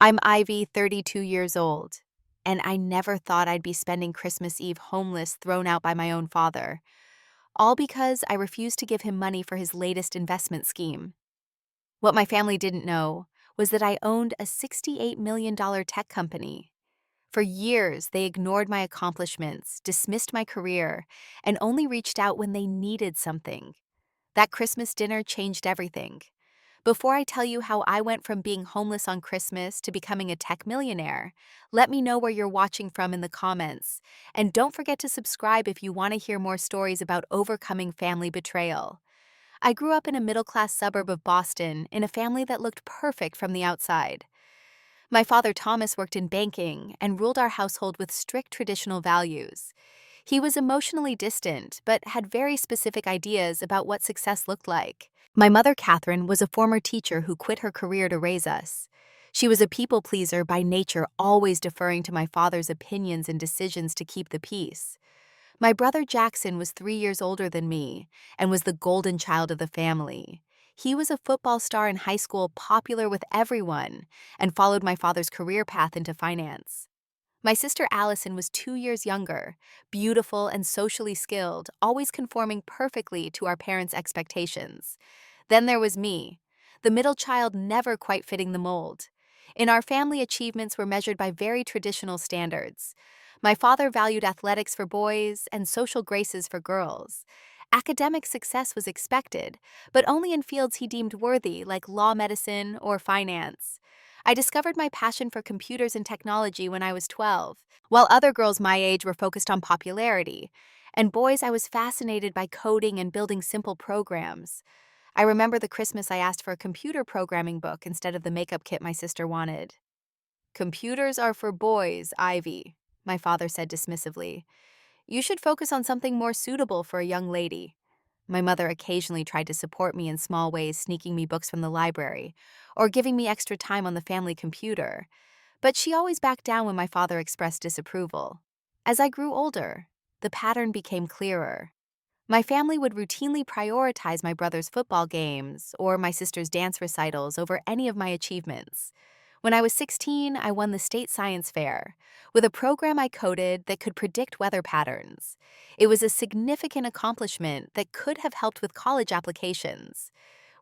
I'm Ivy, 32 years old, and I never thought I'd be spending Christmas Eve homeless, thrown out by my own father, all because I refused to give him money for his latest investment scheme. What my family didn't know was that I owned a $68 million tech company. For years, they ignored my accomplishments, dismissed my career, and only reached out when they needed something. That Christmas dinner changed everything. Before I tell you how I went from being homeless on Christmas to becoming a tech millionaire, let me know where you're watching from in the comments. And don't forget to subscribe if you want to hear more stories about overcoming family betrayal. I grew up in a middle-class suburb of Boston in a family that looked perfect from the outside. My father Thomas worked in banking and ruled our household with strict traditional values. He was emotionally distant, but had very specific ideas about what success looked like. My mother, Catherine, was a former teacher who quit her career to raise us. She was a people pleaser by nature, always deferring to my father's opinions and decisions to keep the peace. My brother Jackson was 3 years older than me and was the golden child of the family. He was a football star in high school, popular with everyone, and followed my father's career path into finance. My sister Allison was 2 years younger, beautiful and socially skilled, always conforming perfectly to our parents' expectations. Then there was me, the middle child never quite fitting the mold. In our family, achievements were measured by very traditional standards. My father valued athletics for boys and social graces for girls. Academic success was expected, but only in fields he deemed worthy, like law, medicine, or finance. I discovered my passion for computers and technology when I was 12, while other girls my age were focused on popularity. And boys, I was fascinated by coding and building simple programs. I remember the Christmas I asked for a computer programming book instead of the makeup kit my sister wanted. "Computers are for boys, Ivy," my father said dismissively. "You should focus on something more suitable for a young lady." My mother occasionally tried to support me in small ways, sneaking me books from the library or giving me extra time on the family computer. But she always backed down when my father expressed disapproval. As I grew older, the pattern became clearer. My family would routinely prioritize my brother's football games or my sister's dance recitals over any of my achievements. When I was 16, I won the state science fair with a program I coded that could predict weather patterns. It was a significant accomplishment that could have helped with college applications.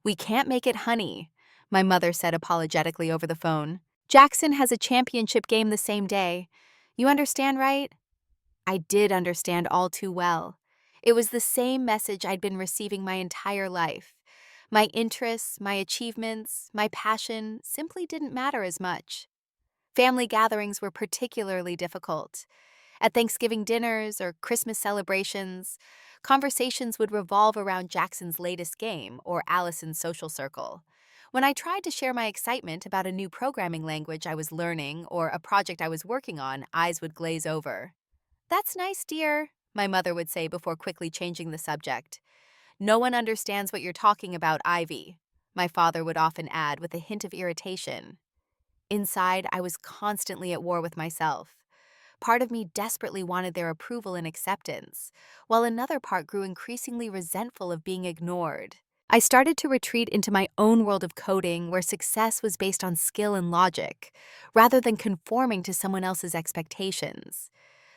"We can't make it honey," my mother said apologetically over the phone. "Jackson has a championship game the same day. You understand, right?" I did understand all too well. It was the same message I'd been receiving my entire life. My interests, my achievements, my passion simply didn't matter as much. Family gatherings were particularly difficult. At Thanksgiving dinners or Christmas celebrations, conversations would revolve around Jackson's latest game or Allison's social circle. When I tried to share my excitement about a new programming language I was learning or a project I was working on, eyes would glaze over. "That's nice, dear," my mother would say before quickly changing the subject. "No one understands what you're talking about, Ivy," my father would often add with a hint of irritation. Inside, I was constantly at war with myself. Part of me desperately wanted their approval and acceptance, while another part grew increasingly resentful of being ignored. I started to retreat into my own world of coding where success was based on skill and logic, rather than conforming to someone else's expectations.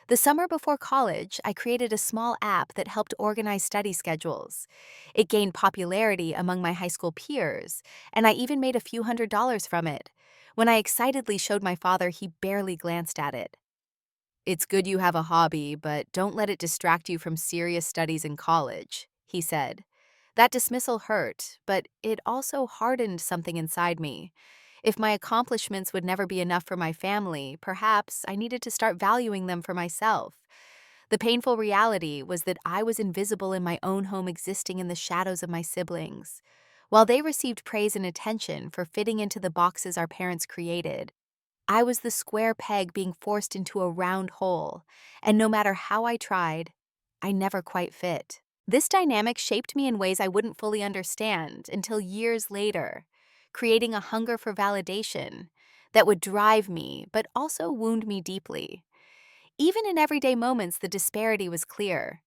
The summer before college, I created a small app that helped organize study schedules. It gained popularity among my high school peers, and I even made a few $100s from it. When I excitedly showed my father, he barely glanced at it. "It's good you have a hobby, but don't let it distract you from serious studies in college," he said. That dismissal hurt, but it also hardened something inside me. If my accomplishments would never be enough for my family, perhaps I needed to start valuing them for myself. The painful reality was that I was invisible in my own home, existing in the shadows of my siblings. While they received praise and attention for fitting into the boxes our parents created, I was the square peg being forced into a round hole, and no matter how I tried, I never quite fit. This dynamic shaped me in ways I wouldn't fully understand until years later, creating a hunger for validation that would drive me but also wound me deeply. Even in everyday moments, the disparity was clear.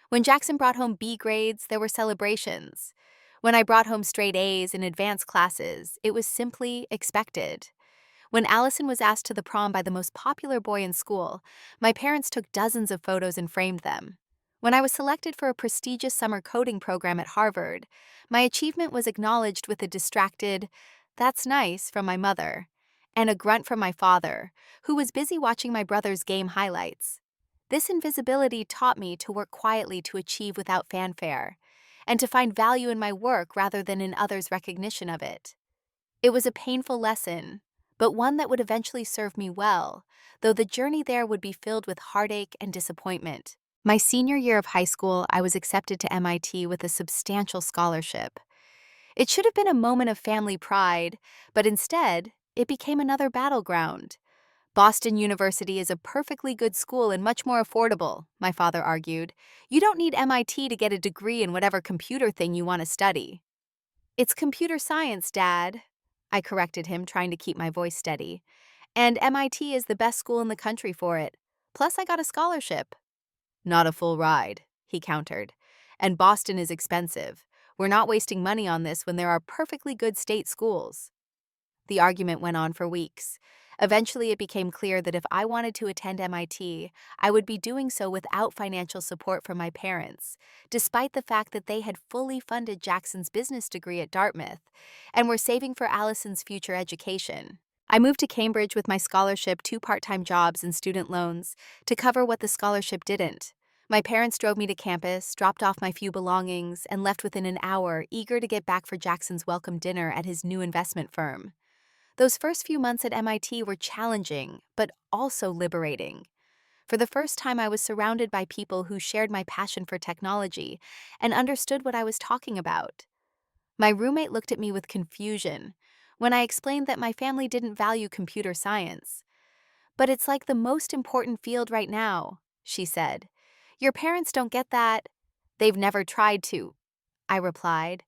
When Jackson brought home B grades, there were celebrations. When I brought home straight A's in advanced classes, it was simply expected. When Allison was asked to the prom by the most popular boy in school, my parents took dozens of photos and framed them. When I was selected for a prestigious summer coding program at Harvard, my achievement was acknowledged with a distracted, "That's nice," from my mother, and a grunt from my father, who was busy watching my brother's game highlights. This invisibility taught me to work quietly to achieve without fanfare, and to find value in my work rather than in others' recognition of it. It was a painful lesson, but one that would eventually serve me well, though the journey there would be filled with heartache and disappointment. My senior year of high school, I was accepted to MIT with a substantial scholarship. It should have been a moment of family pride, but instead, it became another battleground. Boston University is a perfectly good school and much more affordable, my father argued. You don't need MIT to get a degree in whatever computer thing you want to study. It's computer science, Dad, I corrected him, trying to keep my voice steady. And MIT is the best school in the country for it. Plus, I got a scholarship. Not a full ride, he countered. And Boston is expensive. We're not wasting money on this when there are perfectly good state schools. The argument went on for weeks. Eventually, it became clear that if I wanted to attend MIT, I would be doing so without financial support from my parents, despite the fact that they had fully funded Jackson's business degree at Dartmouth and were saving for Allison's future education. I moved to Cambridge with my scholarship, 2 part-time jobs, and student loans to cover what the scholarship didn't. My parents drove me to campus, dropped off my few belongings, and left within an hour, eager to get back for Jackson's welcome dinner at his new investment firm. Those first few months at MIT were challenging, but also liberating. For the first time, I was surrounded by people who shared my passion for technology and understood what I was talking about. My roommate looked at me with confusion when I explained that my family didn't value computer science. But it's like the most important field right now, she said. Your parents don't get that. They've never tried to, I replied.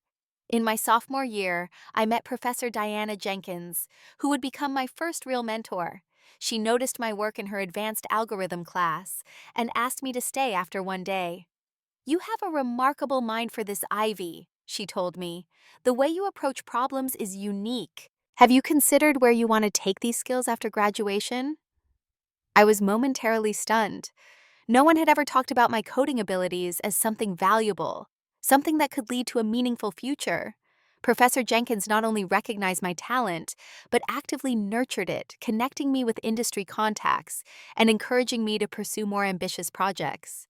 In my sophomore year, I met Professor Diana Jenkins, who would become my first real mentor. She noticed my work in her advanced algorithm class and asked me to stay after one day. You have a remarkable mind for this, Ivy, she told me. The way you approach problems is unique. Have you considered where you want to take these skills after graduation? I was momentarily stunned. No one had ever talked about my coding abilities as something valuable, something that could lead to a meaningful future. Professor Jenkins not only recognized my talent, but actively nurtured it, connecting me with industry contacts and encouraging me to pursue more ambitious projects.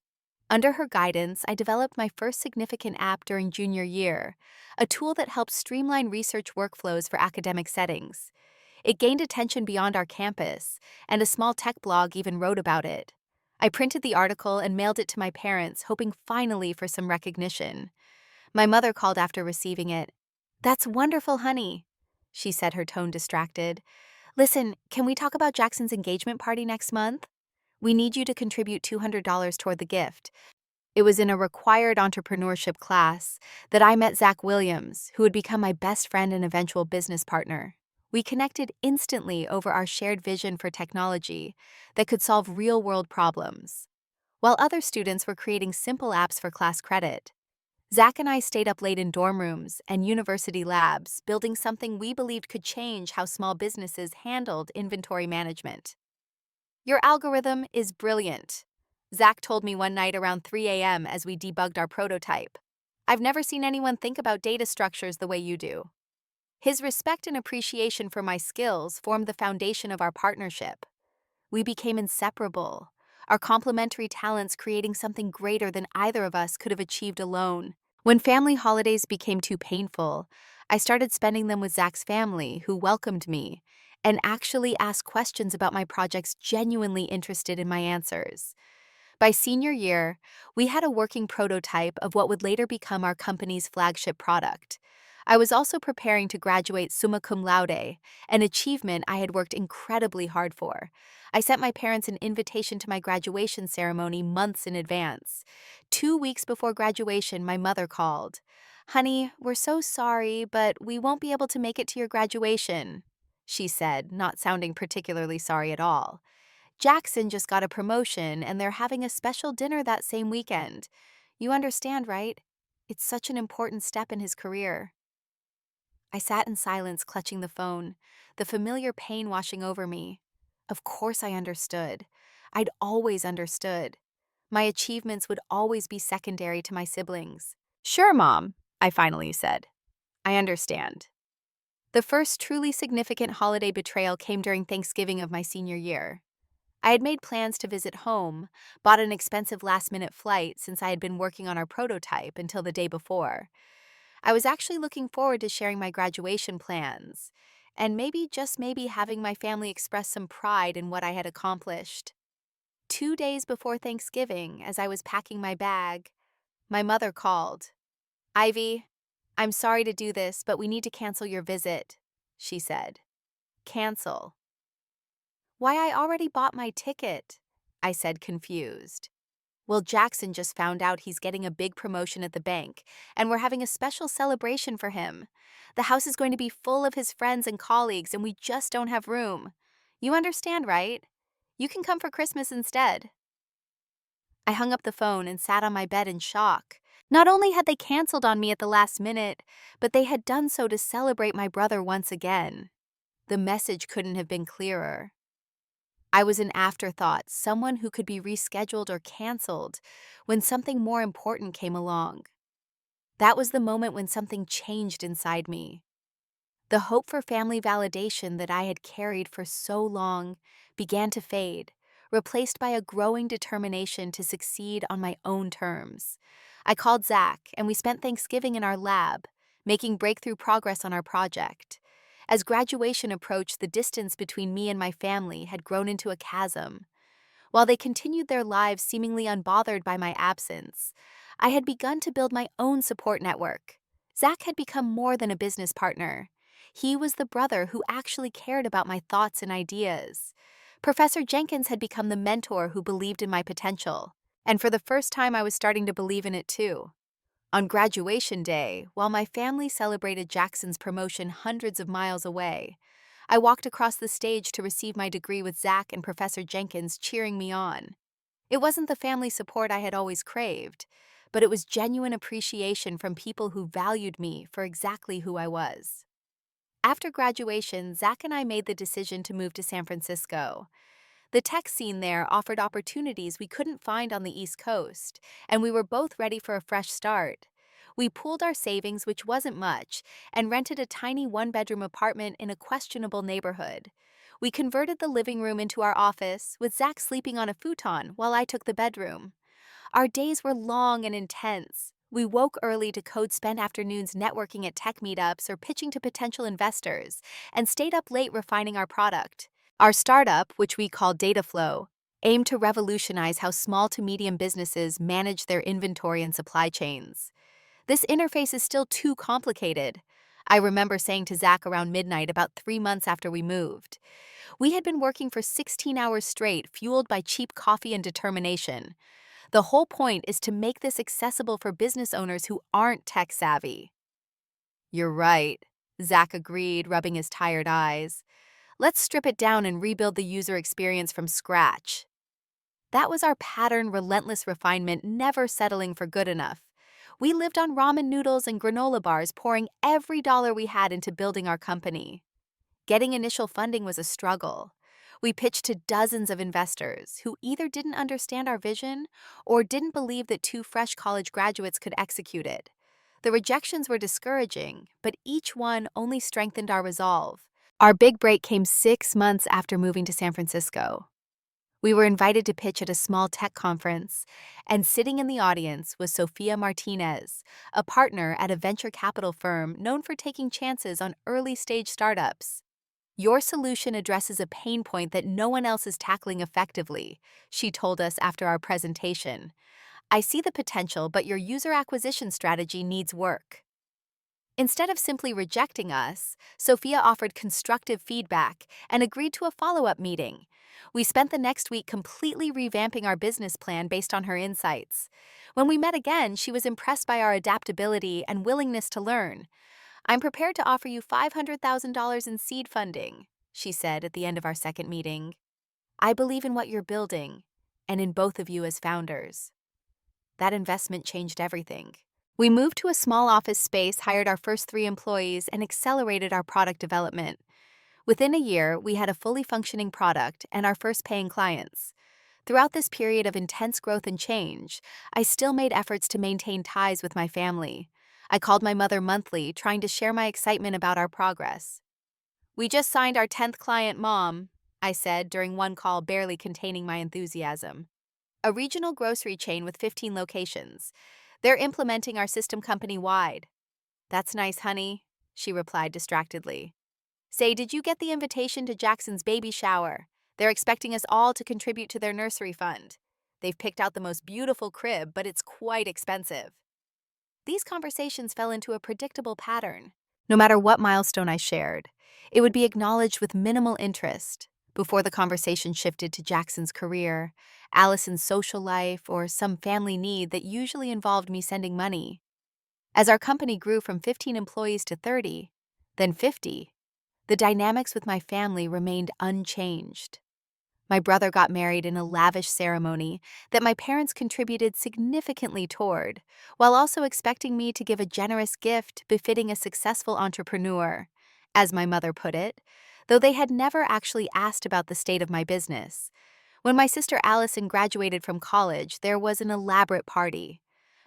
Under her guidance, I developed my first significant app during junior year, a tool that helps streamline research workflows for academic settings. It gained attention beyond our campus, and a small tech blog even wrote about it. I printed the article and mailed it to my parents, hoping finally for some recognition. My mother called after receiving it. "That's wonderful, honey," she said, her tone distracted. "Listen, can we talk about Jackson's engagement party next month? We need you to contribute $200 toward the gift." It was in a required entrepreneurship class that I met Zach Williams, who would become my best friend and eventual business partner. We connected instantly over our shared vision for technology that could solve real-world problems. While other students were creating simple apps for class credit, Zach and I stayed up late in dorm rooms and university labs, building something we believed could change how small businesses handled inventory management. "Your algorithm is brilliant," Zach told me one night around 3 a.m. as we debugged our prototype. "I've never seen anyone think about data structures the way you do." His respect and appreciation for my skills formed the foundation of our partnership. We became inseparable, our complementary talents creating something greater than either of us could have achieved alone. When family holidays became too painful, I started spending them with Zach's family, who welcomed me and actually asked questions about my projects, genuinely interested in my answers. By senior year, we had a working prototype of what would later become our company's flagship product. I was also preparing to graduate summa cum laude, an achievement I had worked incredibly hard for. I sent my parents an invitation to my graduation ceremony months in advance. 2 weeks before graduation, my mother called. "Honey, we're so sorry, but we won't be able to make it to your graduation," she said, not sounding particularly sorry at all. "Jackson just got a promotion, and they're having a special dinner that same weekend. You understand, right? It's such an important step in his career." I sat in silence, clutching the phone, the familiar pain washing over me. Of course I understood. I'd always understood. My achievements would always be secondary to my siblings. Sure, Mom, I finally said. I understand. The first truly significant holiday betrayal came during Thanksgiving of my senior year. I had made plans to visit home, bought an expensive last-minute flight since I had been working on our prototype until the day before. I was actually looking forward to sharing my graduation plans, and maybe, just maybe, having my family express some pride in what I had accomplished. 2 days before Thanksgiving, as I was packing my bag, my mother called. "Ivy, I'm sorry to do this, but we need to cancel your visit," she said. Cancel? Why, I already bought my ticket, I said, confused. Well, Jackson just found out he's getting a big promotion at the bank, and we're having a special celebration for him. The house is going to be full of his friends and colleagues, and we just don't have room. You understand, right? You can come for Christmas instead. I hung up the phone and sat on my bed in shock. Not only had they canceled on me at the last minute, but they had done so to celebrate my brother once again. The message couldn't have been clearer. I was an afterthought, someone who could be rescheduled or canceled when something more important came along. That was the moment when something changed inside me. The hope for family validation that I had carried for so long began to fade, replaced by a growing determination to succeed on my own terms. I called Zach, and we spent Thanksgiving in our lab, making breakthrough progress on our project. As graduation approached, the distance between me and my family had grown into a chasm. While they continued their lives seemingly unbothered by my absence, I had begun to build my own support network. Zach had become more than a business partner. He was the brother who actually cared about my thoughts and ideas. Professor Jenkins had become the mentor who believed in my potential. And for the first time, I was starting to believe in it too. On graduation day, while my family celebrated Jackson's promotion hundreds of miles away, I walked across the stage to receive my degree with Zach and Professor Jenkins cheering me on. It wasn't the family support I had always craved, but it was genuine appreciation from people who valued me for exactly who I was. After graduation, Zach and I made the decision to move to San Francisco. The tech scene there offered opportunities we couldn't find on the East Coast, and we were both ready for a fresh start. We pooled our savings, which wasn't much, and rented a tiny one-bedroom apartment in a questionable neighborhood. We converted the living room into our office, with Zach sleeping on a futon while I took the bedroom. Our days were long and intense. We woke early to code, spent afternoons networking at tech meetups or pitching to potential investors, and stayed up late refining our product. Our startup, which we called Dataflow, aimed to revolutionize how small to medium businesses manage their inventory and supply chains. This interface is still too complicated, I remember saying to Zach around midnight about 3 months after we moved. We had been working for 16 hours straight, fueled by cheap coffee and determination. The whole point is to make this accessible for business owners who aren't tech savvy. You're right, Zach agreed, rubbing his tired eyes. Let's strip it down and rebuild the user experience from scratch. That was our pattern, relentless refinement, never settling for good enough. We lived on ramen noodles and granola bars, pouring every dollar we had into building our company. Getting initial funding was a struggle. We pitched to dozens of investors who either didn't understand our vision or didn't believe that two fresh college graduates could execute it. The rejections were discouraging, but each one only strengthened our resolve. Our big break came 6 months after moving to San Francisco. We were invited to pitch at a small tech conference, and sitting in the audience was Sophia Martinez, a partner at a venture capital firm known for taking chances on early-stage startups. Your solution addresses a pain point that no one else is tackling effectively, she told us after our presentation. I see the potential, but your user acquisition strategy needs work. Instead of simply rejecting us, Sophia offered constructive feedback and agreed to a follow-up meeting. We spent the next week completely revamping our business plan based on her insights. When we met again, she was impressed by our adaptability and willingness to learn. I'm prepared to offer you $500,000 in seed funding, she said at the end of our second meeting. I believe in what you're building, and in both of you as founders. That investment changed everything. We moved to a small office space, hired our first 3 employees, and accelerated our product development. Within a year, we had a fully functioning product and our first paying clients. Throughout this period of intense growth and change, I still made efforts to maintain ties with my family. I called my mother monthly, trying to share my excitement about our progress. "We just signed our 10th client, Mom," I said during one call, barely containing my enthusiasm. "A regional grocery chain with 15 locations. They're implementing our system company-wide." "That's nice, honey," she replied distractedly. "Say, did you get the invitation to Jackson's baby shower? They're expecting us all to contribute to their nursery fund. They've picked out the most beautiful crib, but it's quite expensive." These conversations fell into a predictable pattern. No matter what milestone I shared, it would be acknowledged with minimal interest before the conversation shifted to Jackson's career, Allison's social life, or some family need that usually involved me sending money. As our company grew from 15 employees to 30, then 50, the dynamics with my family remained unchanged. My brother got married in a lavish ceremony that my parents contributed significantly toward, while also expecting me to give a generous gift befitting a successful entrepreneur, as my mother put it, though they had never actually asked about the state of my business. When my sister Allison graduated from college, there was an elaborate party.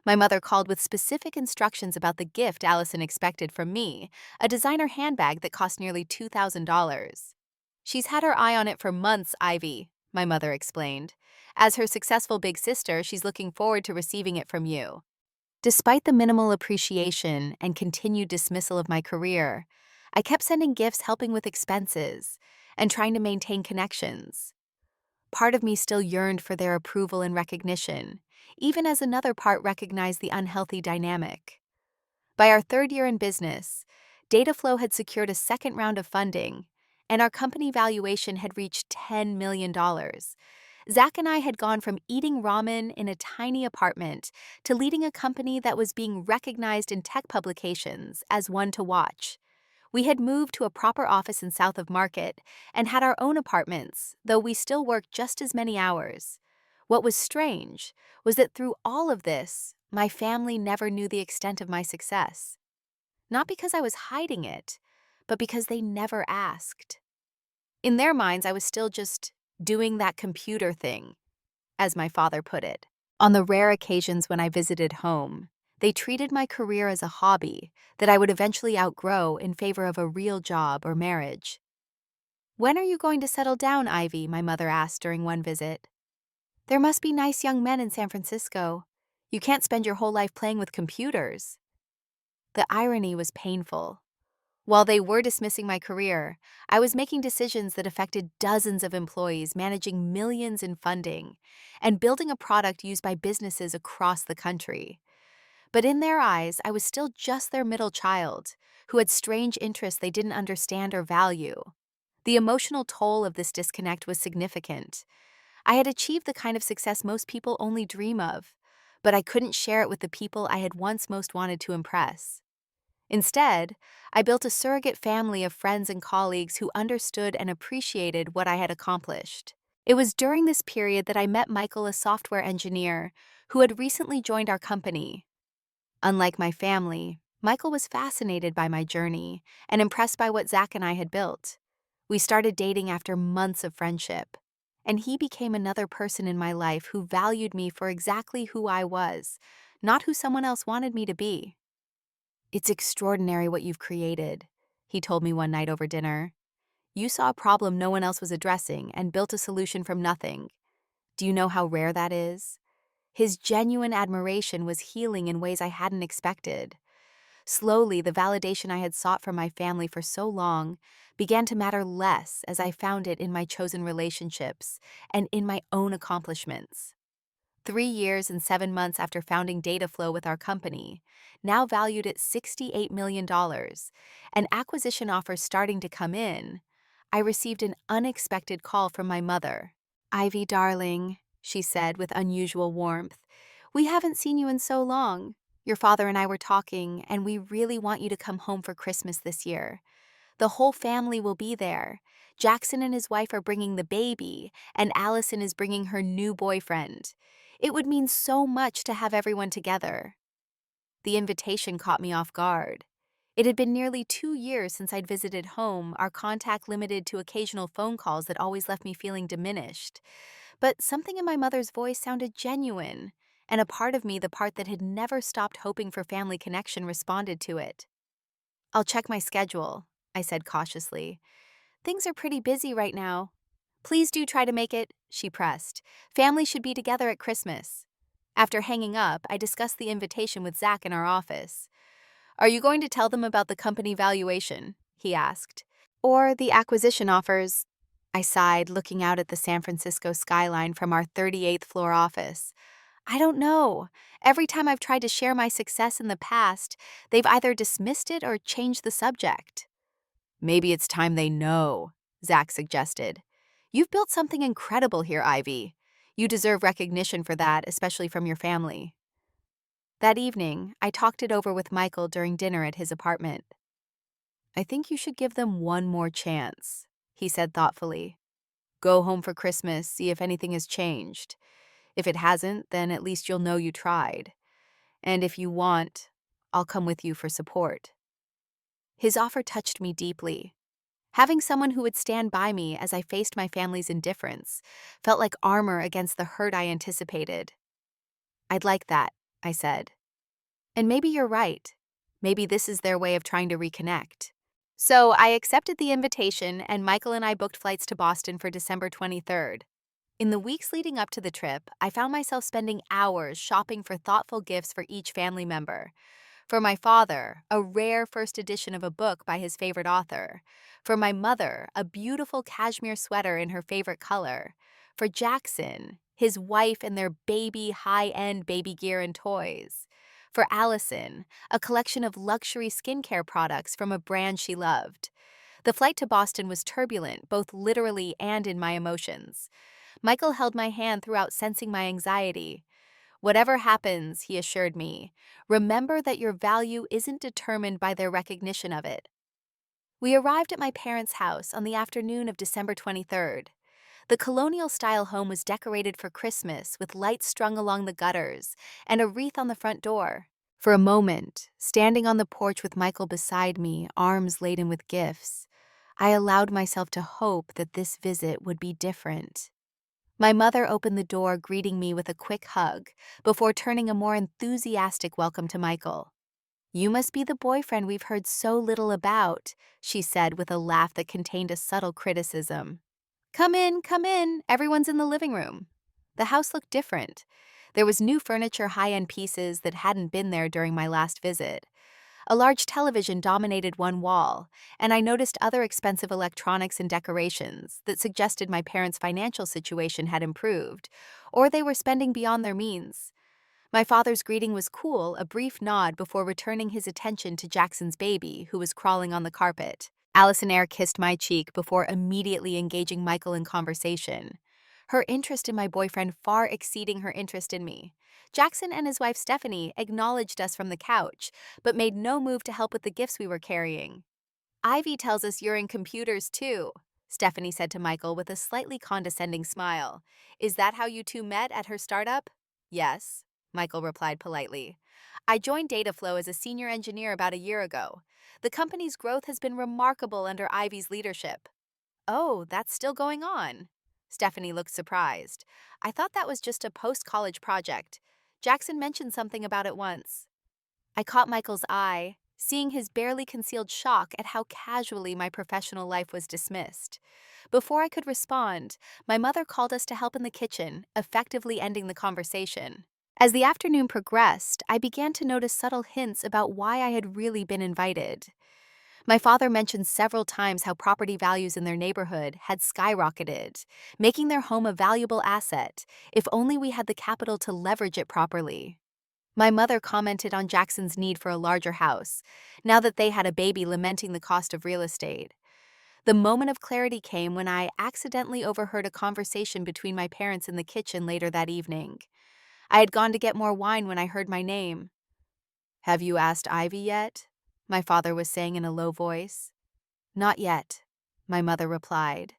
My mother called with specific instructions about the gift Allison expected from me, a designer handbag that cost nearly $2,000. "She's had her eye on it for months, Ivy," my mother explained. "As her successful big sister, she's looking forward to receiving it from you." Despite the minimal appreciation and continued dismissal of my career, I kept sending gifts helping with expenses and trying to maintain connections. Part of me still yearned for their approval and recognition, even as another part recognized the unhealthy dynamic. By our third year in business, Dataflow had secured a second round of funding, and our company valuation had reached $10 million. Zach and I had gone from eating ramen in a tiny apartment to leading a company that was being recognized in tech publications as one to watch. We had moved to a proper office in South of Market and had our own apartments, though we still worked just as many hours. What was strange was that through all of this, my family never knew the extent of my success. Not because I was hiding it, but because they never asked. In their minds, I was still just doing that computer thing, as my father put it. On the rare occasions when I visited home, they treated my career as a hobby that I would eventually outgrow in favor of a real job or marriage. "When are you going to settle down, Ivy?" my mother asked during one visit. "There must be nice young men in San Francisco. You can't spend your whole life playing with computers." The irony was painful. While they were dismissing my career, I was making decisions that affected dozens of employees, managing millions in funding, and building a product used by businesses across the country. But in their eyes, I was still just their middle child, who had strange interests they didn't understand or value. The emotional toll of this disconnect was significant. I had achieved the kind of success most people only dream of, but I couldn't share it with the people I had once most wanted to impress. Instead, I built a surrogate family of friends and colleagues who understood and appreciated what I had accomplished. It was during this period that I met Michael, a software engineer, who had recently joined our company. Unlike my family, Michael was fascinated by my journey and impressed by what Zach and I had built. We started dating after months of friendship, and he became another person in my life who valued me for exactly who I was, not who someone else wanted me to be. "It's extraordinary what you've created," he told me one night over dinner. "You saw a problem no one else was addressing and built a solution from nothing. Do you know how rare that is?" His genuine admiration was healing in ways I hadn't expected. Slowly, the validation I had sought from my family for so long began to matter less as I found it in my chosen relationships and in my own accomplishments. 3 years and 7 months after founding Dataflow with our company, now valued at $68 million, and acquisition offers starting to come in, I received an unexpected call from my mother. "Ivy, darling," she said with unusual warmth, "we haven't seen you in so long. Your father and I were talking, and we really want you to come home for Christmas this year. The whole family will be there. Jackson and his wife are bringing the baby, and Allison is bringing her new boyfriend. It would mean so much to have everyone together." The invitation caught me off guard. It had been nearly 2 years since I'd visited home, our contact limited to occasional phone calls that always left me feeling diminished. But something in my mother's voice sounded genuine, and a part of me, the part that had never stopped hoping for family connection, responded to it. "I'll check my schedule," I said cautiously. "Things are pretty busy right now." "Please do try to make it," she pressed. "Family should be together at Christmas." After hanging up, I discussed the invitation with Zach in our office. "Are you going to tell them about the company valuation?" he asked. "Or the acquisition offers?" I sighed, looking out at the San Francisco skyline from our 38th floor office. "I don't know. Every time I've tried to share my success in the past, they've either dismissed it or changed the subject." "Maybe it's time they know," Zach suggested. "You've built something incredible here, Ivy. You deserve recognition for that, especially from your family." That evening, I talked it over with Michael during dinner at his apartment. "I think you should give them one more chance," he said thoughtfully. "Go home for Christmas, see if anything has changed. If it hasn't, then at least you'll know you tried. And if you want, I'll come with you for support." His offer touched me deeply. Having someone who would stand by me as I faced my family's indifference felt like armor against the hurt I anticipated. "I'd like that," I said. "And maybe you're right. Maybe this is their way of trying to reconnect." So I accepted the invitation, and Michael and I booked flights to Boston for December 23rd. In the weeks leading up to the trip, I found myself spending hours shopping for thoughtful gifts for each family member. For my father, a rare first edition of a book by his favorite author. For my mother, a beautiful cashmere sweater in her favorite color. For Jackson, his wife and their baby high-end baby gear and toys. For Allison, a collection of luxury skincare products from a brand she loved. The flight to Boston was turbulent, both literally and in my emotions. Michael held my hand throughout, sensing my anxiety. "Whatever happens," he assured me, "remember that your value isn't determined by their recognition of it." We arrived at my parents' house on the afternoon of December 23rd. The colonial-style home was decorated for Christmas with lights strung along the gutters and a wreath on the front door. For a moment, standing on the porch with Michael beside me, arms laden with gifts, I allowed myself to hope that this visit would be different. My mother opened the door, greeting me with a quick hug, before turning a more enthusiastic welcome to Michael. "You must be the boyfriend we've heard so little about," she said with a laugh that contained a subtle criticism. Come in, everyone's in the living room." The house looked different. There was new furniture, high-end pieces that hadn't been there during my last visit. A large television dominated one wall, and I noticed other expensive electronics and decorations that suggested my parents' financial situation had improved, or they were spending beyond their means. My father's greeting was cool, a brief nod before returning his attention to Jackson's baby, who was crawling on the carpet. Allison Eyre kissed my cheek before immediately engaging Michael in conversation, her interest in my boyfriend far exceeding her interest in me. Jackson and his wife Stephanie acknowledged us from the couch, but made no move to help with the gifts we were carrying. "Ivy tells us you're in computers too," Stephanie said to Michael with a slightly condescending smile. "Is that how you two met at her startup?" "Yes," Michael replied politely. "I joined Dataflow as a senior engineer about a year ago. The company's growth has been remarkable under Ivy's leadership." "Oh, that's still going on?" Stephanie looked surprised. "I thought that was just a post-college project. Jackson mentioned something about it once." I caught Michael's eye, seeing his barely concealed shock at how casually my professional life was dismissed. Before I could respond, my mother called us to help in the kitchen, effectively ending the conversation. As the afternoon progressed, I began to notice subtle hints about why I had really been invited. My father mentioned several times how property values in their neighborhood had skyrocketed, making their home a valuable asset, if only we had the capital to leverage it properly. My mother commented on Jackson's need for a larger house, now that they had a baby, lamenting the cost of real estate. The moment of clarity came when I accidentally overheard a conversation between my parents in the kitchen later that evening. I had gone to get more wine when I heard my name. "Have you asked Ivy yet?" my father was saying in a low voice. "Not yet," my mother replied.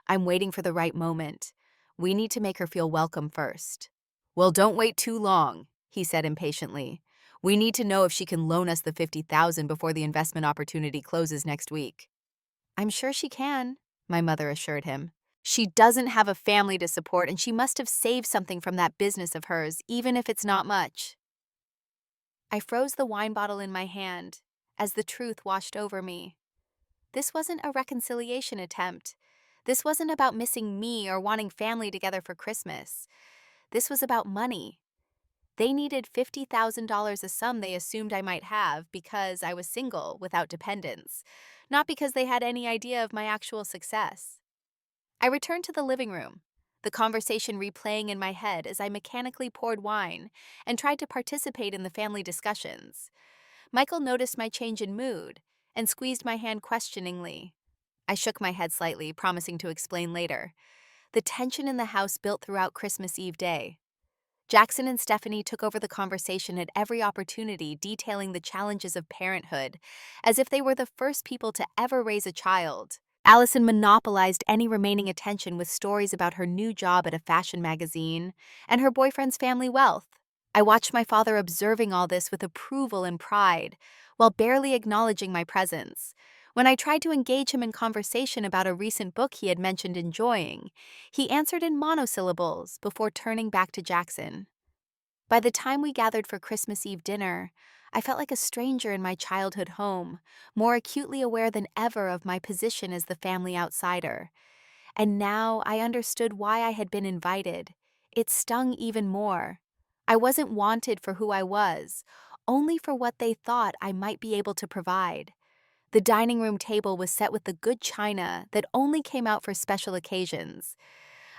"I'm waiting for the right moment. We need to make her feel welcome first." "Well, don't wait too long," he said impatiently. We need to know if she can loan us the 50,000 before the investment opportunity closes next week. I'm sure she can, my mother assured him. She doesn't have a family to support, and she must have saved something from that business of hers, even if it's not much. I froze the wine bottle in my hand as the truth washed over me. This wasn't a reconciliation attempt. This wasn't about missing me or wanting family together for Christmas. This was about money. They needed $50,000, a sum they assumed I might have because I was single without dependents, not because they had any idea of my actual success. I returned to the living room, the conversation replaying in my head as I mechanically poured wine and tried to participate in the family discussions. Michael noticed my change in mood and squeezed my hand questioningly. I shook my head slightly, promising to explain later. The tension in the house built throughout Christmas Eve day. Jackson and Stephanie took over the conversation at every opportunity, detailing the challenges of parenthood, as if they were the first people to ever raise a child. Allison monopolized any remaining attention with stories about her new job at a fashion magazine and her boyfriend's family wealth. I watched my father observing all this with approval and pride, while barely acknowledging my presence. When I tried to engage him in conversation about a recent book he had mentioned enjoying, he answered in monosyllables before turning back to Jackson. By the time we gathered for Christmas Eve dinner, I felt like a stranger in my childhood home, more acutely aware than ever of my position as the family outsider. And now I understood why I had been invited. It stung even more. I wasn't wanted for who I was, only for what they thought I might be able to provide. The dining room table was set with the good china that only came out for special occasions.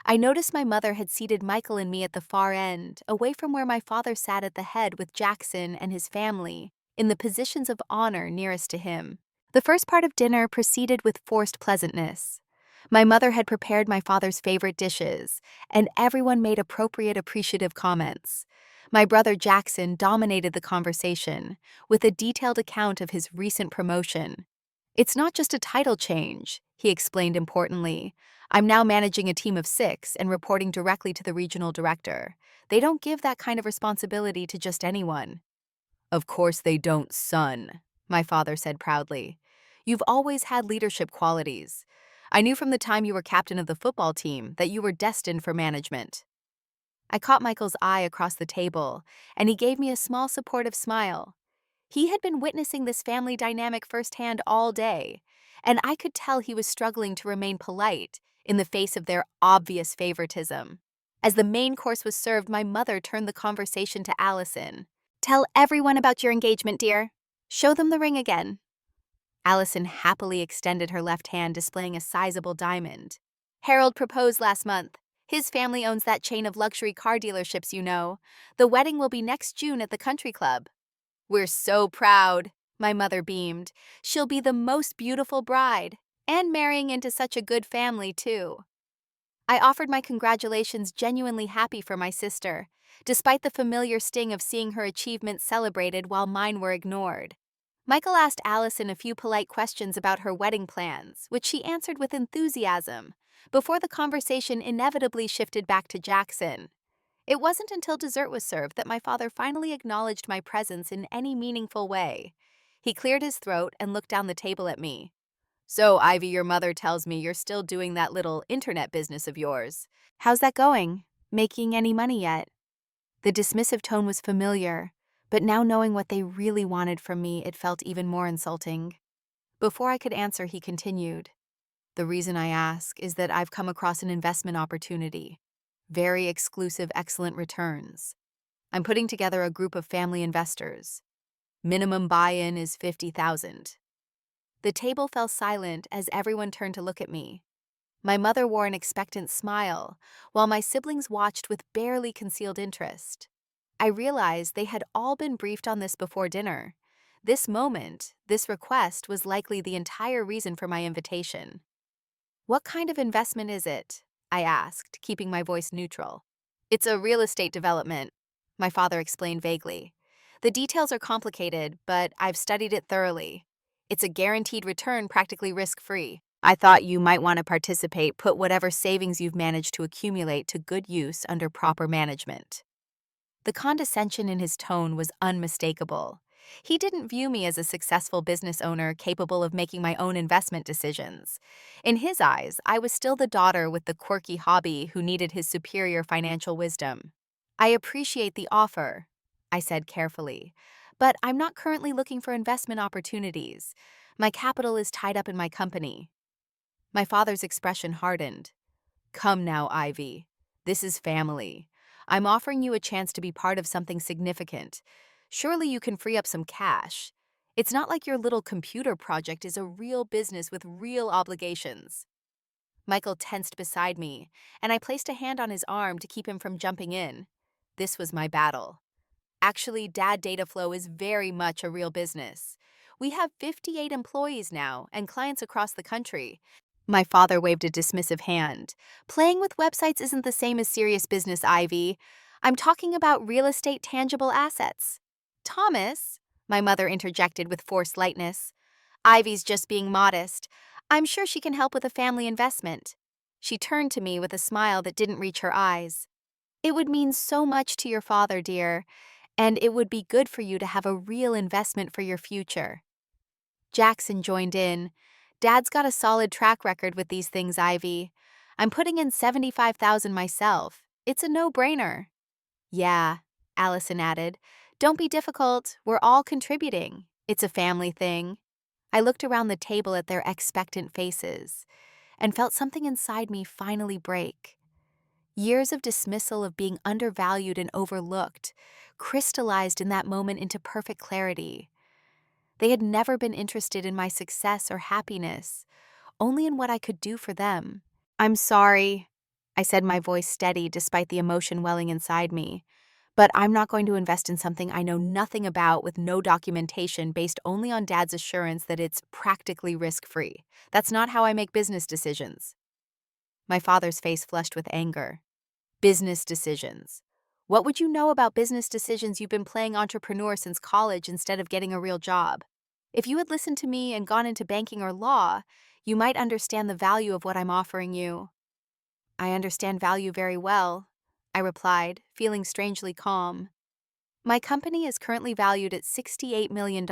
I noticed my mother had seated Michael and me at the far end, away from where my father sat at the head with Jackson and his family, in the positions of honor nearest to him. The first part of dinner proceeded with forced pleasantness. My mother had prepared my father's favorite dishes, and everyone made appropriate appreciative comments. My brother Jackson dominated the conversation, with a detailed account of his recent promotion. "It's not just a title change," he explained importantly. "I'm now managing a team of 6 and reporting directly to the regional director. They don't give that kind of responsibility to just anyone." "Of course they don't, son," my father said proudly. "You've always had leadership qualities. I knew from the time you were captain of the football team that you were destined for management." I caught Michael's eye across the table, and he gave me a small supportive smile. He had been witnessing this family dynamic firsthand all day, and I could tell he was struggling to remain polite in the face of their obvious favoritism. As the main course was served, my mother turned the conversation to Allison. "Tell everyone about your engagement, dear. Show them the ring again." Allison happily extended her left hand, displaying a sizable diamond. "Harold proposed last month. His family owns that chain of luxury car dealerships, you know. The wedding will be next June at the country club." "We're so proud," my mother beamed. "She'll be the most beautiful bride, and marrying into such a good family, too." I offered my congratulations, genuinely happy for my sister, despite the familiar sting of seeing her achievements celebrated while mine were ignored. Michael asked Allison a few polite questions about her wedding plans, which she answered with enthusiasm, before the conversation inevitably shifted back to Jackson. It wasn't until dessert was served that my father finally acknowledged my presence in any meaningful way. He cleared his throat and looked down the table at me. "So, Ivy, your mother tells me you're still doing that little internet business of yours. How's that going? Making any money yet?" The dismissive tone was familiar, but now knowing what they really wanted from me, it felt even more insulting. Before I could answer, he continued. "The reason I ask is that I've come across an investment opportunity. Very exclusive, excellent returns. I'm putting together a group of family investors. Minimum buy-in is 50,000. The table fell silent as everyone turned to look at me. My mother wore an expectant smile, while my siblings watched with barely concealed interest. I realized they had all been briefed on this before dinner. This moment, this request, was likely the entire reason for my invitation. "What kind of investment is it?" I asked, keeping my voice neutral. "It's a real estate development," my father explained vaguely. "The details are complicated, but I've studied it thoroughly. It's a guaranteed return, practically risk-free. I thought you might want to participate. Put whatever savings you've managed to accumulate to good use under proper management." The condescension in his tone was unmistakable. He didn't view me as a successful business owner capable of making my own investment decisions. In his eyes, I was still the daughter with the quirky hobby who needed his superior financial wisdom. I appreciate the offer, I said carefully, but I'm not currently looking for investment opportunities. My capital is tied up in my company. My father's expression hardened. Come now, Ivy. This is family. I'm offering you a chance to be part of something significant. Surely you can free up some cash. It's not like your little computer project is a real business with real obligations. Michael tensed beside me, and I placed a hand on his arm to keep him from jumping in. This was my battle. Actually, Dad Data Flow is very much a real business. We have 58 employees now and clients across the country. My father waved a dismissive hand. Playing with websites isn't the same as serious business, Ivy. I'm talking about real estate tangible assets. Thomas, my mother interjected with forced lightness. Ivy's just being modest. I'm sure she can help with a family investment. She turned to me with a smile that didn't reach her eyes. It would mean so much to your father, dear, and it would be good for you to have a real investment for your future. Jackson joined in. Dad's got a solid track record with these things, Ivy. I'm putting in $75,000 myself. It's a no-brainer. Yeah, Allison added. Don't be difficult. We're all contributing. It's a family thing. I looked around the table at their expectant faces and felt something inside me finally break. Years of dismissal of being undervalued and overlooked crystallized in that moment into perfect clarity. They had never been interested in my success or happiness, only in what I could do for them. I'm sorry, I said, my voice steady despite the emotion welling inside me, but I'm not going to invest in something I know nothing about with no documentation based only on Dad's assurance that it's practically risk-free. That's not how I make business decisions. My father's face flushed with anger. Business decisions. What would you know about business decisions? You've been playing entrepreneur since college instead of getting a real job. If you had listened to me and gone into banking or law, you might understand the value of what I'm offering you. I understand value very well, I replied, feeling strangely calm. My company is currently valued at $68 million.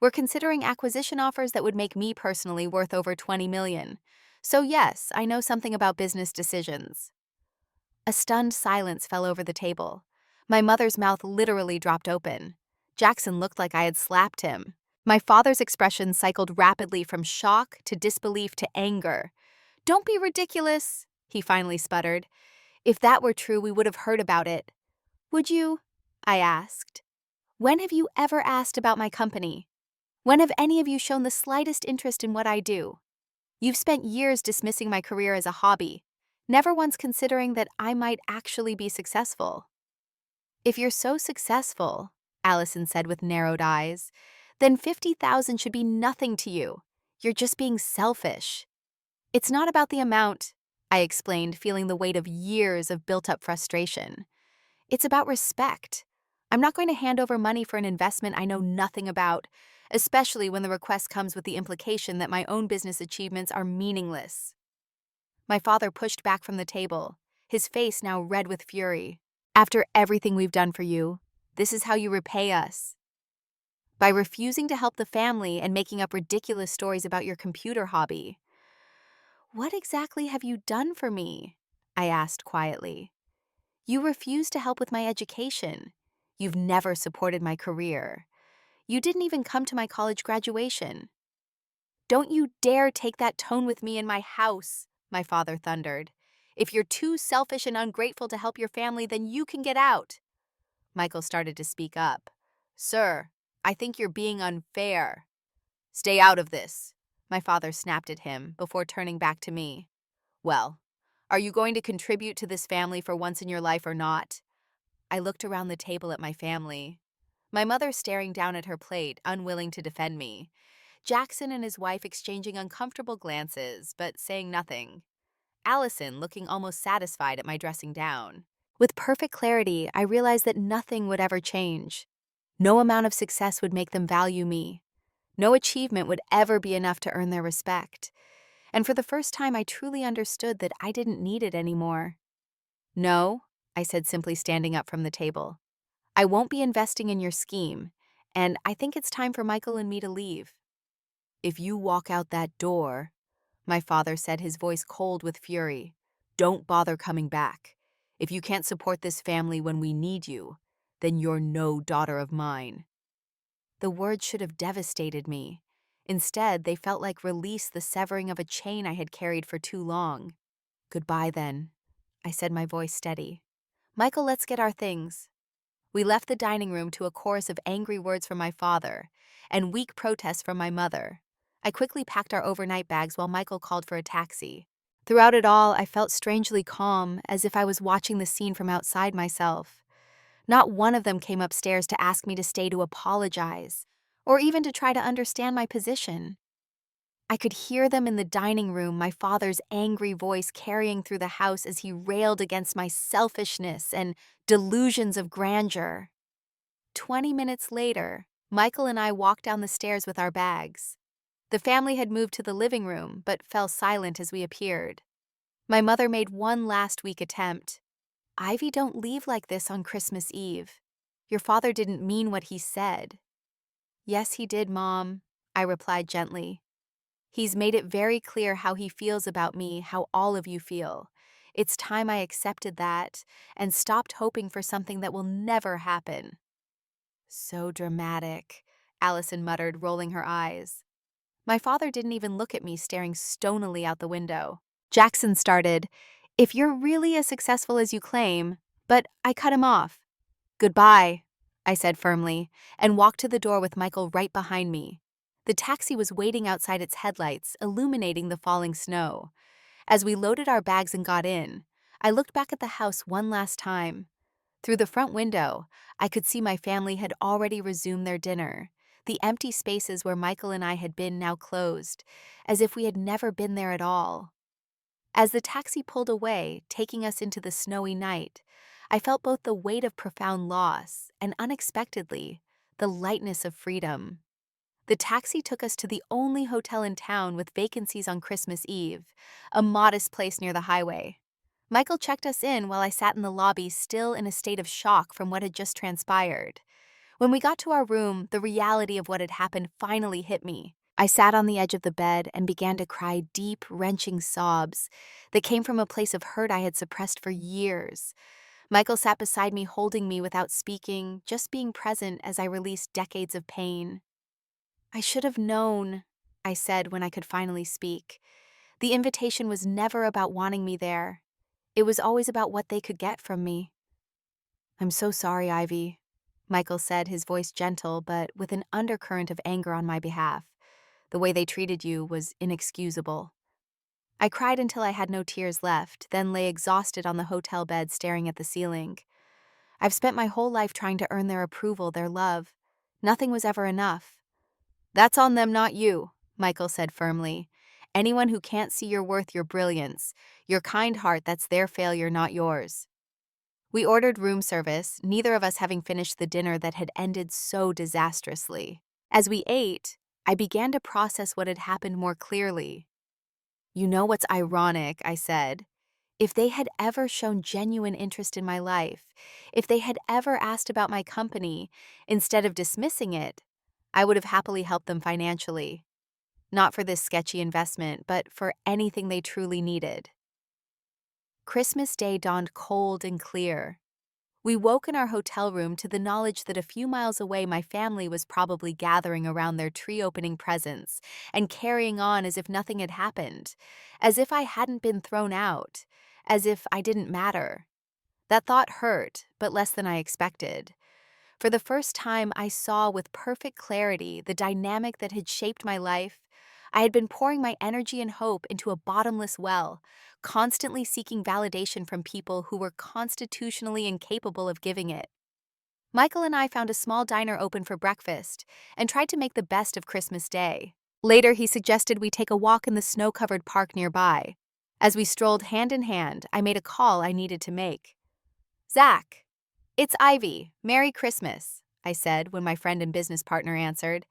We're considering acquisition offers that would make me personally worth over $20 million. So yes, I know something about business decisions. A stunned silence fell over the table. My mother's mouth literally dropped open. Jackson looked like I had slapped him. My father's expression cycled rapidly from shock to disbelief to anger. Don't be ridiculous, he finally sputtered. If that were true, we would have heard about it. Would you? I asked. When have you ever asked about my company? When have any of you shown the slightest interest in what I do? You've spent years dismissing my career as a hobby, never once considering that I might actually be successful. If you're so successful, Allison said with narrowed eyes, then $50,000 should be nothing to you. You're just being selfish. It's not about the amount, I explained, feeling the weight of years of built-up frustration. It's about respect. I'm not going to hand over money for an investment I know nothing about, especially when the request comes with the implication that my own business achievements are meaningless. My father pushed back from the table, his face now red with fury. After everything we've done for you, this is how you repay us. By refusing to help the family and making up ridiculous stories about your computer hobby. What exactly have you done for me? I asked quietly. You refused to help with my education. You've never supported my career. You didn't even come to my college graduation. Don't you dare take that tone with me in my house, my father thundered. If you're too selfish and ungrateful to help your family, then you can get out. Michael started to speak up. Sir, I think you're being unfair. Stay out of this, my father snapped at him before turning back to me. Well, are you going to contribute to this family for once in your life or not? I looked around the table at my family. My mother staring down at her plate, unwilling to defend me. Jackson and his wife exchanging uncomfortable glances, but saying nothing. Allison looking almost satisfied at my dressing down. With perfect clarity, I realized that nothing would ever change. No amount of success would make them value me. No achievement would ever be enough to earn their respect. And for the first time, I truly understood that I didn't need it anymore. No, I said, simply standing up from the table. I won't be investing in your scheme, and I think it's time for Michael and me to leave. If you walk out that door, my father said, his voice cold with fury, don't bother coming back. If you can't support this family when we need you, then you're no daughter of mine. The words should have devastated me. Instead, they felt like release, the severing of a chain I had carried for too long. Goodbye, then, I said, my voice steady. Michael, let's get our things. We left the dining room to a chorus of angry words from my father and weak protests from my mother. I quickly packed our overnight bags while Michael called for a taxi. Throughout it all, I felt strangely calm, as if I was watching the scene from outside myself. Not one of them came upstairs to ask me to stay to apologize, or even to try to understand my position. I could hear them in the dining room, my father's angry voice carrying through the house as he railed against my selfishness and delusions of grandeur. 20 minutes later, Michael and I walked down the stairs with our bags. The family had moved to the living room, but fell silent as we appeared. My mother made one last weak attempt. Ivy, don't leave like this on Christmas Eve. Your father didn't mean what he said. Yes, he did, Mom, I replied gently. He's made it very clear how he feels about me, how all of you feel. It's time I accepted that and stopped hoping for something that will never happen. So dramatic, Allison muttered, rolling her eyes. My father didn't even look at me, staring stonily out the window. Jackson started, if you're really as successful as you claim, but I cut him off. Goodbye, I said firmly, and walked to the door with Michael right behind me. The taxi was waiting outside its headlights, illuminating the falling snow. As we loaded our bags and got in, I looked back at the house one last time. Through the front window, I could see my family had already resumed their dinner. The empty spaces where Michael and I had been now closed, as if we had never been there at all. As the taxi pulled away, taking us into the snowy night, I felt both the weight of profound loss and, unexpectedly, the lightness of freedom. The taxi took us to the only hotel in town with vacancies on Christmas Eve, a modest place near the highway. Michael checked us in while I sat in the lobby, still in a state of shock from what had just transpired. When we got to our room, the reality of what had happened finally hit me. I sat on the edge of the bed and began to cry deep, wrenching sobs that came from a place of hurt I had suppressed for years. Michael sat beside me, holding me without speaking, just being present as I released decades of pain. I should have known, I said when I could finally speak. The invitation was never about wanting me there. It was always about what they could get from me. I'm so sorry, Ivy, Michael said, his voice gentle but with an undercurrent of anger on my behalf. The way they treated you was inexcusable. I cried until I had no tears left, then lay exhausted on the hotel bed staring at the ceiling. I've spent my whole life trying to earn their approval, their love. Nothing was ever enough. That's on them, not you, Michael said firmly. Anyone who can't see your worth, your brilliance, your kind heart, that's their failure, not yours. We ordered room service, neither of us having finished the dinner that had ended so disastrously. As we ate, I began to process what had happened more clearly. You know what's ironic, I said. If they had ever shown genuine interest in my life, if they had ever asked about my company, instead of dismissing it, I would have happily helped them financially. Not for this sketchy investment, but for anything they truly needed. Christmas Day dawned cold and clear. We woke in our hotel room to the knowledge that a few miles away my family was probably gathering around their tree-opening presents and carrying on as if nothing had happened, as if I hadn't been thrown out, as if I didn't matter. That thought hurt, but less than I expected. For the first time, I saw with perfect clarity the dynamic that had shaped my life. I had been pouring my energy and hope into a bottomless well, constantly seeking validation from people who were constitutionally incapable of giving it. Michael and I found a small diner open for breakfast and tried to make the best of Christmas Day. Later, he suggested we take a walk in the snow-covered park nearby. As we strolled hand in hand, I made a call I needed to make. Zach, it's Ivy. Merry Christmas, I said when my friend and business partner answered.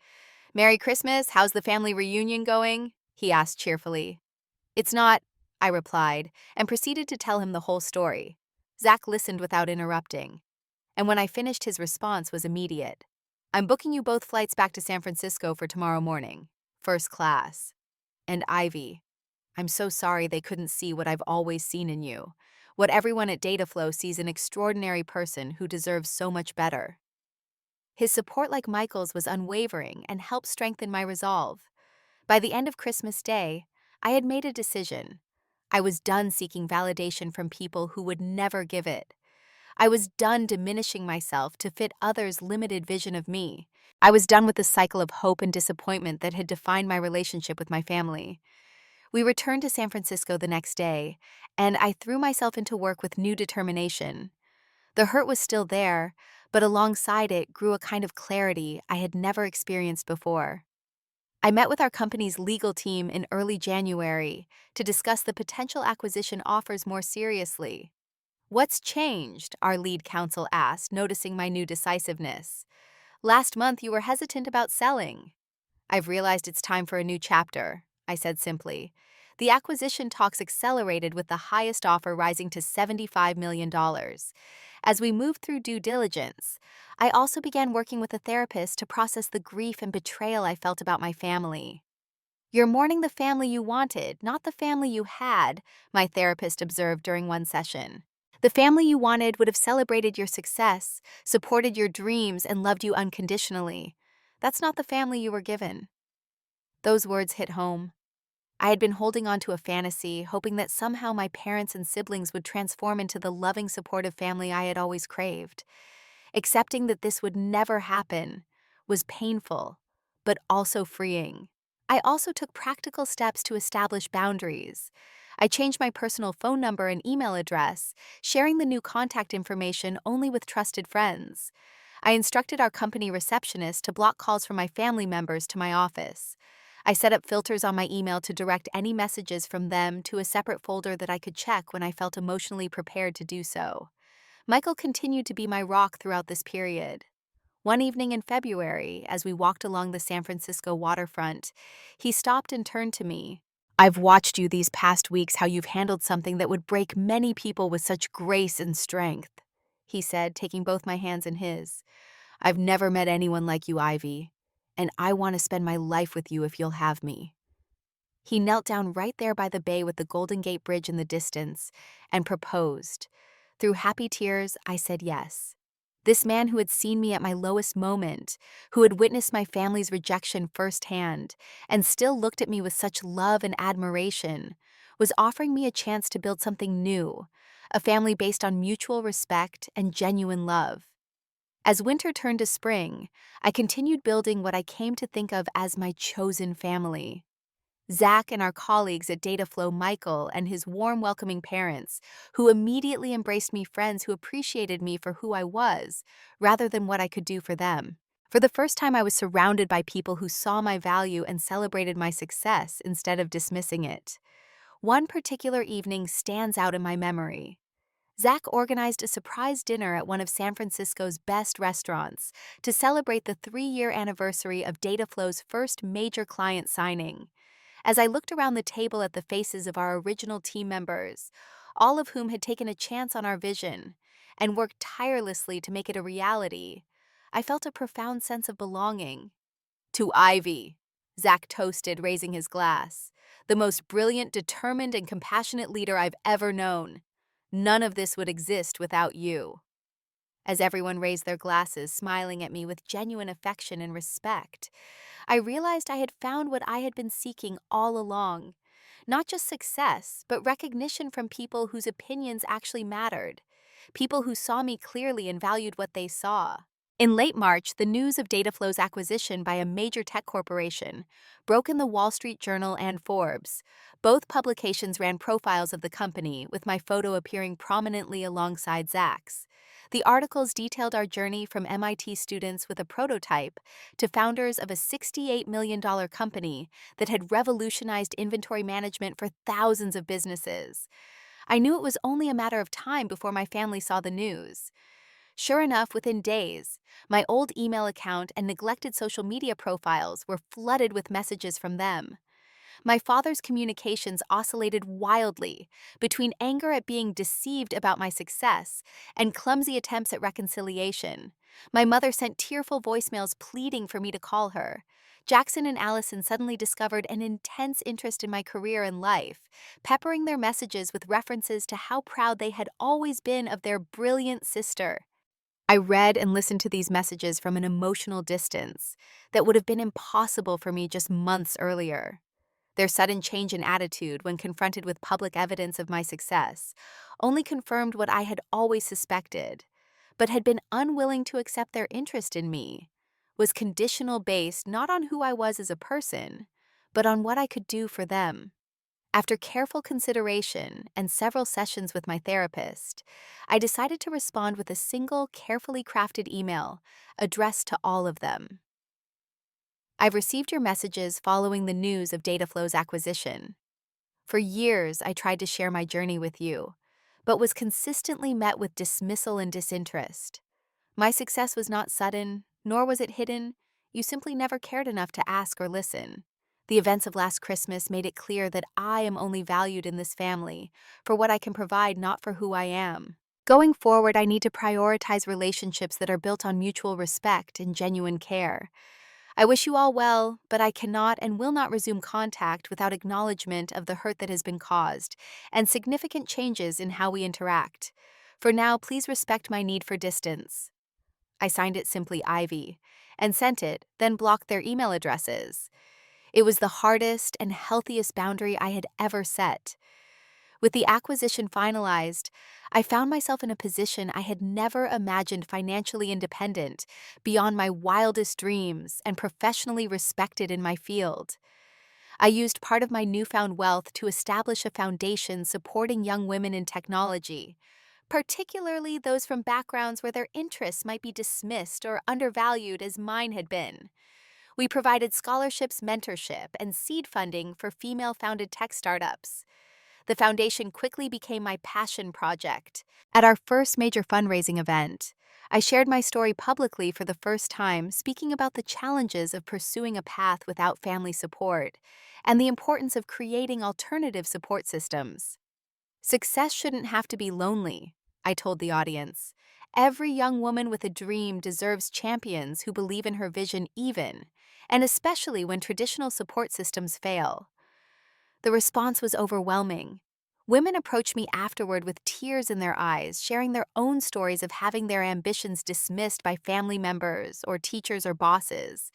Merry Christmas, how's the family reunion going? He asked cheerfully. It's not, I replied, and proceeded to tell him the whole story. Zach listened without interrupting, and when I finished, his response was immediate. I'm booking you both flights back to San Francisco for tomorrow morning, first class. And Ivy, I'm so sorry they couldn't see what I've always seen in you. What everyone at Dataflow sees an extraordinary person who deserves so much better. His support, like Michael's, was unwavering and helped strengthen my resolve. By the end of Christmas Day, I had made a decision. I was done seeking validation from people who would never give it. I was done diminishing myself to fit others' limited vision of me. I was done with the cycle of hope and disappointment that had defined my relationship with my family. We returned to San Francisco the next day, and I threw myself into work with new determination. The hurt was still there, but alongside it grew a kind of clarity I had never experienced before. I met with our company's legal team in early January to discuss the potential acquisition offers more seriously. What's changed? Our lead counsel asked, noticing my new decisiveness. Last month you were hesitant about selling. I've realized it's time for a new chapter, I said simply. The acquisition talks accelerated with the highest offer rising to $75 million. As we moved through due diligence, I also began working with a therapist to process the grief and betrayal I felt about my family. You're mourning the family you wanted, not the family you had, my therapist observed during one session. The family you wanted would have celebrated your success, supported your dreams, and loved you unconditionally. That's not the family you were given. Those words hit home. I had been holding on to a fantasy, hoping that somehow my parents and siblings would transform into the loving, supportive family I had always craved. Accepting that this would never happen was painful, but also freeing. I also took practical steps to establish boundaries. I changed my personal phone number and email address, sharing the new contact information only with trusted friends. I instructed our company receptionist to block calls from my family members to my office. I set up filters on my email to direct any messages from them to a separate folder that I could check when I felt emotionally prepared to do so. Michael continued to be my rock throughout this period. One evening in February, as we walked along the San Francisco waterfront, he stopped and turned to me. I've watched you these past weeks how you've handled something that would break many people with such grace and strength, he said, taking both my hands in his. I've never met anyone like you, Ivy, and I want to spend my life with you if you'll have me. He knelt down right there by the bay with the Golden Gate Bridge in the distance and proposed. Through happy tears, I said yes. This man who had seen me at my lowest moment, who had witnessed my family's rejection firsthand, and still looked at me with such love and admiration, was offering me a chance to build something new, a family based on mutual respect and genuine love. As winter turned to spring, I continued building what I came to think of as my chosen family. Zach and our colleagues at Dataflow, Michael and his warm, welcoming parents, who immediately embraced me, friends who appreciated me for who I was, rather than what I could do for them. For the first time, I was surrounded by people who saw my value and celebrated my success instead of dismissing it. One particular evening stands out in my memory. Zach organized a surprise dinner at one of San Francisco's best restaurants to celebrate the 3-year anniversary of Dataflow's first major client signing. As I looked around the table at the faces of our original team members, all of whom had taken a chance on our vision and worked tirelessly to make it a reality, I felt a profound sense of belonging. To Ivy, Zach toasted, raising his glass, the most brilliant, determined, and compassionate leader I've ever known. None of this would exist without you. As everyone raised their glasses, smiling at me with genuine affection and respect, I realized I had found what I had been seeking all along. Not just success, but recognition from people whose opinions actually mattered. People who saw me clearly and valued what they saw. In late March, the news of Dataflow's acquisition by a major tech corporation broke in the Wall Street Journal and Forbes. Both publications ran profiles of the company, with my photo appearing prominently alongside Zach's. The articles detailed our journey from MIT students with a prototype to founders of a $68 million company that had revolutionized inventory management for thousands of businesses. I knew it was only a matter of time before my family saw the news. Sure enough, within days, my old email account and neglected social media profiles were flooded with messages from them. My father's communications oscillated wildly between anger at being deceived about my success and clumsy attempts at reconciliation. My mother sent tearful voicemails pleading for me to call her. Jackson and Allison suddenly discovered an intense interest in my career and life, peppering their messages with references to how proud they had always been of their brilliant sister. I read and listened to these messages from an emotional distance that would have been impossible for me just months earlier. Their sudden change in attitude when confronted with public evidence of my success only confirmed what I had always suspected, but had been unwilling to accept their interest in me, was conditional based not on who I was as a person, but on what I could do for them. After careful consideration and several sessions with my therapist, I decided to respond with a single, carefully crafted email addressed to all of them. I've received your messages following the news of Dataflow's acquisition. For years, I tried to share my journey with you, but was consistently met with dismissal and disinterest. My success was not sudden, nor was it hidden. You simply never cared enough to ask or listen. The events of last Christmas made it clear that I am only valued in this family for what I can provide, not for who I am. Going forward, I need to prioritize relationships that are built on mutual respect and genuine care. I wish you all well, but I cannot and will not resume contact without acknowledgement of the hurt that has been caused and significant changes in how we interact. For now, please respect my need for distance. I signed it simply Ivy and sent it, then blocked their email addresses. It was the hardest and healthiest boundary I had ever set. With the acquisition finalized, I found myself in a position I had never imagined, financially independent, beyond my wildest dreams, and professionally respected in my field. I used part of my newfound wealth to establish a foundation supporting young women in technology, particularly those from backgrounds where their interests might be dismissed or undervalued as mine had been. We provided scholarships, mentorship, and seed funding for female-founded tech startups. The foundation quickly became my passion project. At our first major fundraising event, I shared my story publicly for the first time, speaking about the challenges of pursuing a path without family support and the importance of creating alternative support systems. Success shouldn't have to be lonely, I told the audience. Every young woman with a dream deserves champions who believe in her vision and especially when traditional support systems fail. The response was overwhelming. Women approached me afterward with tears in their eyes, sharing their own stories of having their ambitions dismissed by family members or teachers or bosses.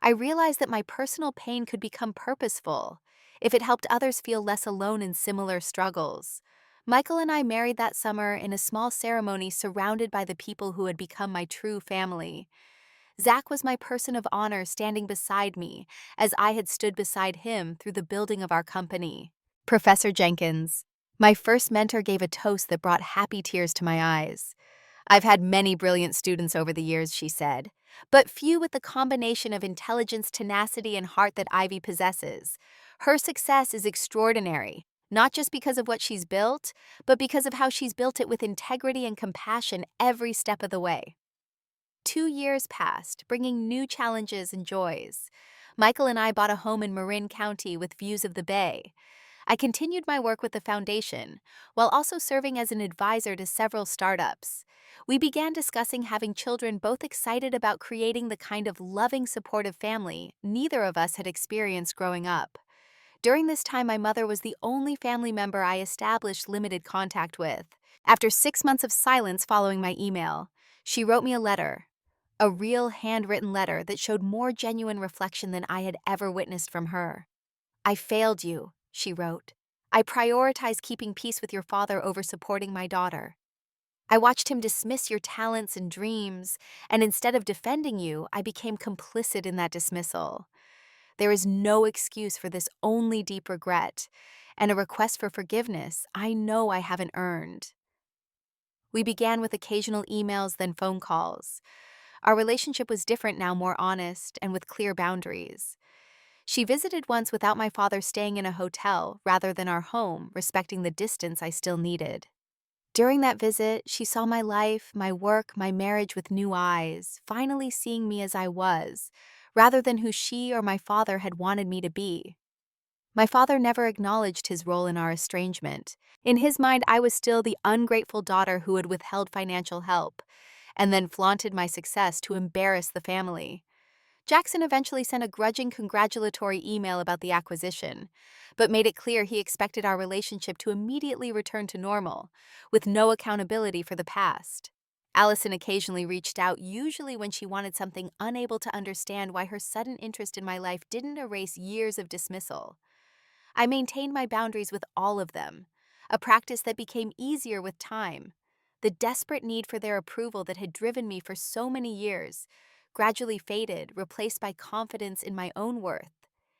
I realized that my personal pain could become purposeful if it helped others feel less alone in similar struggles. Michael and I married that summer in a small ceremony surrounded by the people who had become my true family. Zach was my person of honor, standing beside me as I had stood beside him through the building of our company. Professor Jenkins, my first mentor, gave a toast that brought happy tears to my eyes. I've had many brilliant students over the years, she said, but few with the combination of intelligence, tenacity, and heart that Ivy possesses. Her success is extraordinary, not just because of what she's built, but because of how she's built it with integrity and compassion every step of the way. 2 years passed, bringing new challenges and joys. Michael and I bought a home in Marin County with views of the bay. I continued my work with the foundation, while also serving as an advisor to several startups. We began discussing having children, both excited about creating the kind of loving, supportive family neither of us had experienced growing up. During this time, my mother was the only family member I established limited contact with. After 6 months of silence following my email, she wrote me a letter. A real handwritten letter that showed more genuine reflection than I had ever witnessed from her. I failed you, she wrote. I prioritized keeping peace with your father over supporting my daughter. I watched him dismiss your talents and dreams, and instead of defending you, I became complicit in that dismissal. There is no excuse for this, only deep regret, and a request for forgiveness I know I haven't earned. We began with occasional emails, then phone calls. Our relationship was different now, more honest and with clear boundaries. She visited once without my father, staying in a hotel rather than our home, respecting the distance I still needed. During that visit, she saw my life, my work, my marriage with new eyes, finally seeing me as I was, rather than who she or my father had wanted me to be. My father never acknowledged his role in our estrangement. In his mind, I was still the ungrateful daughter who had withheld financial help and then flaunted my success to embarrass the family. Jackson eventually sent a grudging congratulatory email about the acquisition, but made it clear he expected our relationship to immediately return to normal, with no accountability for the past. Allison occasionally reached out, usually when she wanted something, unable to understand why her sudden interest in my life didn't erase years of dismissal. I maintained my boundaries with all of them, a practice that became easier with time. The desperate need for their approval that had driven me for so many years gradually faded, replaced by confidence in my own worth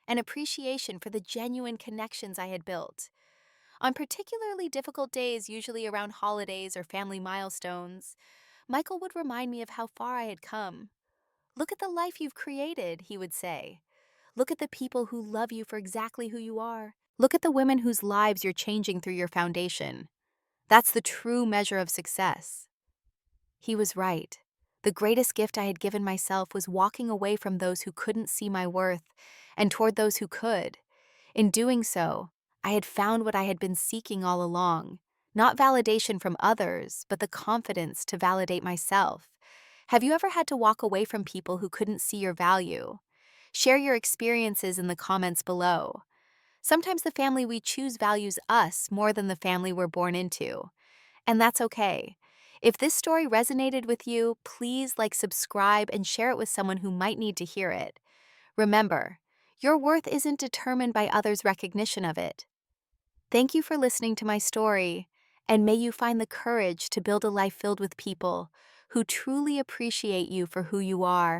and appreciation for the genuine connections I had built. On particularly difficult days, usually around holidays or family milestones, Michael would remind me of how far I had come. "Look at the life you've created," he would say. "Look at the people who love you for exactly who you are. Look at the women whose lives you're changing through your foundation. That's the true measure of success." He was right. The greatest gift I had given myself was walking away from those who couldn't see my worth and toward those who could. In doing so, I had found what I had been seeking all along, not validation from others, but the confidence to validate myself. Have you ever had to walk away from people who couldn't see your value? Share your experiences in the comments below. Sometimes the family we choose values us more than the family we're born into, and that's okay. If this story resonated with you, please subscribe, and share it with someone who might need to hear it. Remember, your worth isn't determined by others' recognition of it. Thank you for listening to my story, and may you find the courage to build a life filled with people who truly appreciate you for who you are.